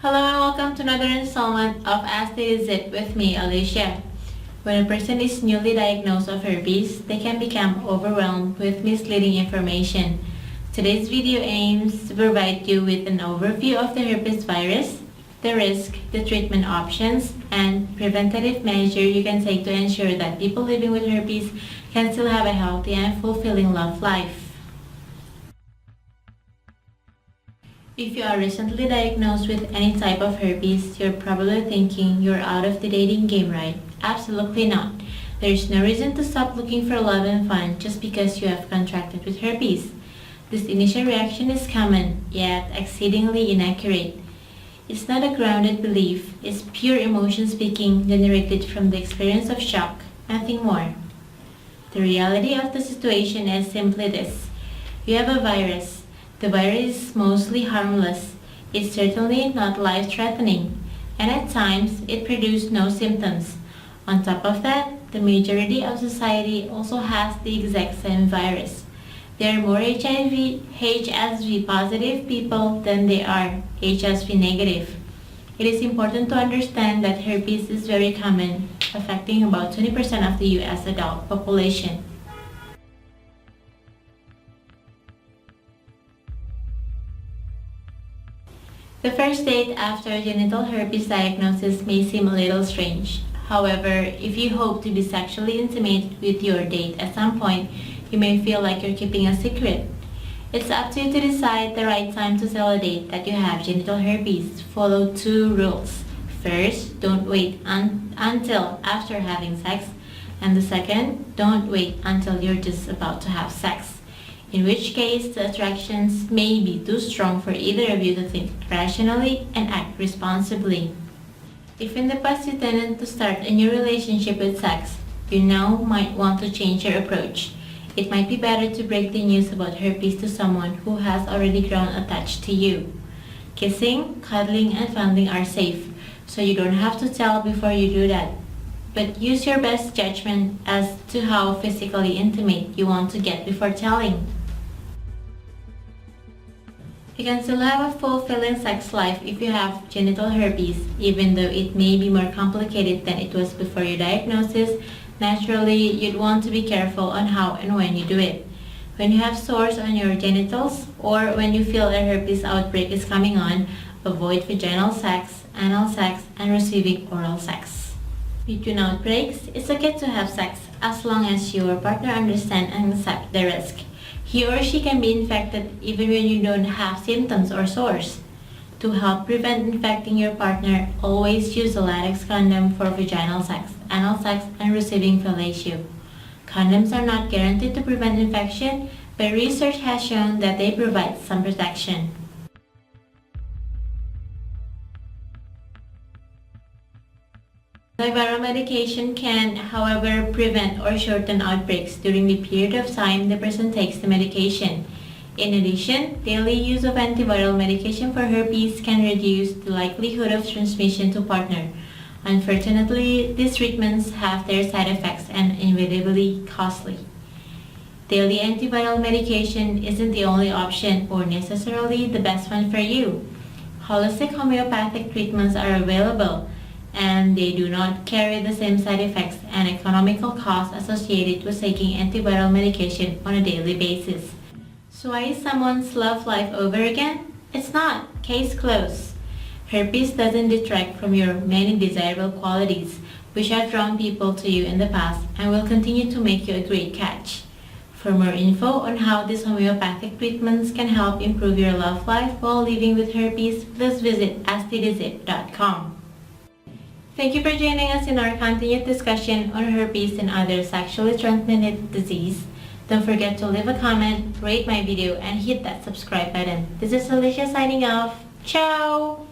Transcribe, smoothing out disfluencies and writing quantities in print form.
Hello and welcome to another installment of As It Is It with me, Alicia. When a person is newly diagnosed of herpes, they can become overwhelmed with misleading information. Today's video aims to provide you with an overview of the herpes virus, the risk, the treatment options, and preventative measure you can take to ensure that people living with herpes can still have a healthy and fulfilling love life. If you are recently diagnosed with any type of herpes, you're probably thinking you're out of the dating game, right? Absolutely not. There's no reason to stop looking for love and fun just because you have contracted with herpes. This initial reaction is common, yet exceedingly inaccurate. It's not a grounded belief, it's pure emotion speaking generated from the experience of shock, nothing more. The reality of the situation is simply this. You have a virus. The virus is mostly harmless. It's certainly not life-threatening, and at times it produces no symptoms. On top of that, the majority of society also has the exact same virus. There are more HSV positive people than there are HSV negative. It is important to understand that herpes is very common, affecting about 20% of the US adult population. The first date after genital herpes diagnosis may seem a little strange. However, if you hope to be sexually intimate with your date at some point, you may feel like you're keeping a secret. It's up to you to decide the right time to tell a date that you have genital herpes. Follow two rules. First, don't wait until after having sex. And the second, don't wait until you're just about to have sex. In which case, the attractions may be too strong for either of you to think rationally and act responsibly. If in the past you tended to start a new relationship with sex, you now might want to change your approach. It might be better to break the news about herpes to someone who has already grown attached to you. Kissing, cuddling, and fondling are safe, so you don't have to tell before you do that. But use your best judgment as to how physically intimate you want to get before telling. You can still have a fulfilling sex life if you have genital herpes, even though it may be more complicated than it was before your diagnosis. Naturally, you'd want to be careful on how and when you do it. When you have sores on your genitals, or when you feel a herpes outbreak is coming on, avoid vaginal sex, anal sex, and receiving oral sex. Between outbreaks, it's okay to have sex as long as your partner understands and accepts the risk. He or she can be infected even when you don't have symptoms or sores. To help prevent infecting your partner, always use a latex condom for vaginal sex, anal sex, and receiving fellatio. Condoms are not guaranteed to prevent infection, but research has shown that they provide some protection. Antiviral medication can, however, prevent or shorten outbreaks during the period of time the person takes the medication. In addition, daily use of antiviral medication for herpes can reduce the likelihood of transmission to partner. Unfortunately, these treatments have their side effects and inevitably costly. Daily antiviral medication isn't the only option or necessarily the best one for you. Holistic homeopathic treatments are available, and they do not carry the same side effects and economical costs associated with taking antiviral medication on a daily basis. So why is someone's love life over again? It's not. Case closed. Herpes doesn't detract from your many desirable qualities, which have drawn people to you in the past and will continue to make you a great catch. For more info on how these homeopathic treatments can help improve your love life while living with herpes, please visit asitizit.com. Thank you for joining us in our continued discussion on herpes and other sexually transmitted disease. Don't forget to leave a comment, rate my video, and hit that subscribe button. This is Alicia signing off. Ciao!